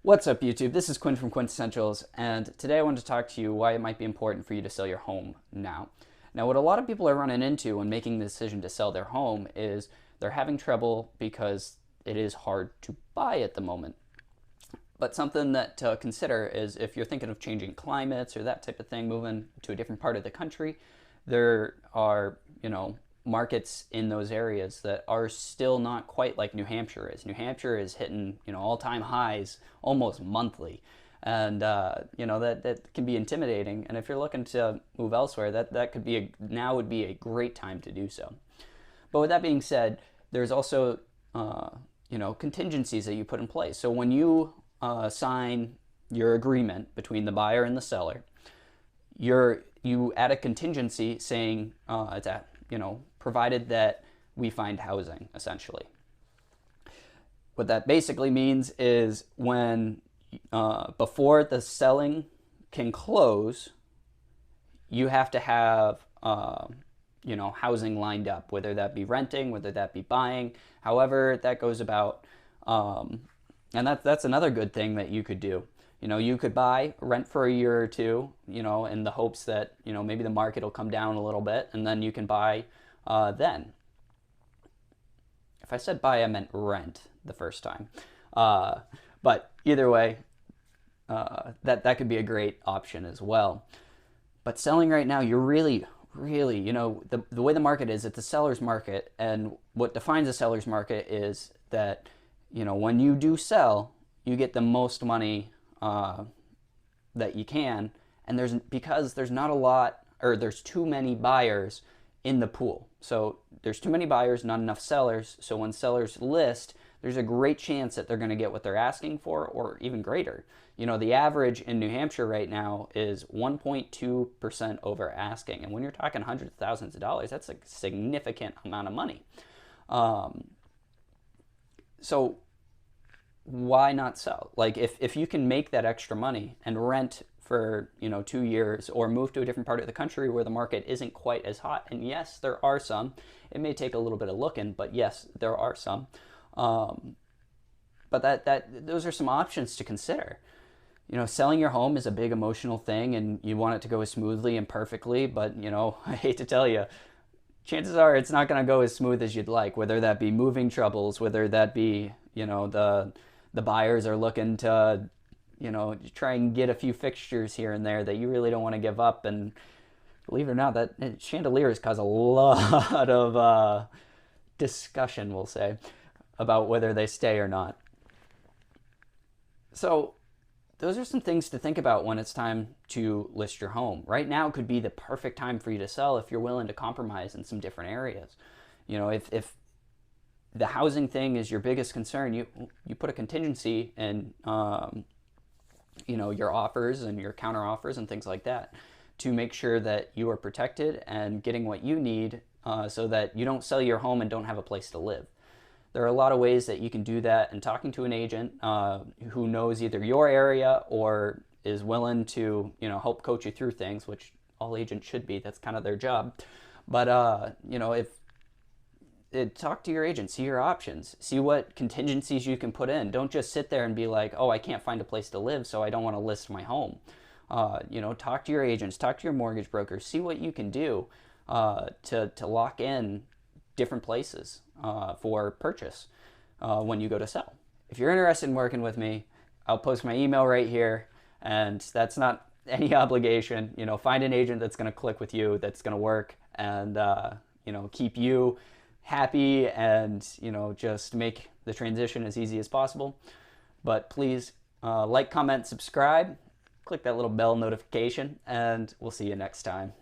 What's up, YouTube? This is Quinn from Quintessentials, and today I wanted to talk to you why it might be important for you to sell your home now. Now, what a lot of people are running into when making the decision to sell their home is they're having trouble because it is hard to buy at the moment. But something that to consider is if you're thinking of changing climates or that type of thing, moving to a different part of the country, there are, markets in those areas that are still not quite like New Hampshire is. New Hampshire is hitting, all-time highs almost monthly. And, that can be intimidating. And if you're looking to move elsewhere, that could be now would be a great time to do so. But with that being said, there's also, contingencies that you put in place. So when you sign your agreement between the buyer and the seller, you add a contingency saying that, provided that we find housing, essentially. What that basically means is when, before the selling can close, you have to have, housing lined up, whether that be renting, whether that be buying, however that goes about. And that's another good thing that you could do. You could rent for a year or two, in the hopes that, maybe the market will come down a little bit, and then you can buy then. If I said buy, I meant rent the first time. But either way, that could be a great option as well. But selling right now, you're really, the way the market is, it's a seller's market. And what defines a seller's market is that, when you do sell, you get the most money that you can. And because there's not a lot, or there's too many buyers in the pool. So there's too many buyers, not enough sellers. So when sellers list, there's a great chance that they're going to get what they're asking for, or even greater. The average in New Hampshire right now is 1.2% over asking. And when you're talking hundreds of thousands of dollars, that's a significant amount of money. So why not sell? Like if you can make that extra money and rent for 2 years, or move to a different part of the country where the market isn't quite as hot. And yes, there are some. It may take a little bit of looking, but yes, there are some. But those are some options to consider. Selling your home is a big emotional thing, and you want it to go as smoothly and perfectly. But I hate to tell you, chances are it's not going to go as smooth as you'd like. Whether that be moving troubles, whether that be the buyers are looking to try and get a few fixtures here and there that you really don't want to give up. And believe it or not, that chandeliers cause a lot of discussion, we'll say, about whether they stay or not. So those are some things to think about when it's time to list your home. Right now could be the perfect time for you to sell if you're willing to compromise in some different areas. If the housing thing is your biggest concern, you put a contingency in your offers and your counter offers and things like that to make sure that you are protected and getting what you need, so that you don't sell your home and don't have a place to live. There are a lot of ways that you can do that, and talking to an agent who knows either your area or is willing to help coach you through things, which all agents should be. That's kind of their job. But talk to your agent, see your options, see what contingencies you can put in. Don't just sit there and be like, oh, I can't find a place to live, so I don't want to list my home. Talk to your agents, talk to your mortgage brokers, see what you can do to lock in different places for purchase when you go to sell. If you're interested in working with me, I'll post my email right here, and that's not any obligation. Find an agent that's going to click with you, that's going to work, and keep you happy, and just make the transition as easy as possible. But please like, comment, subscribe, click that little bell notification, and we'll see you next time.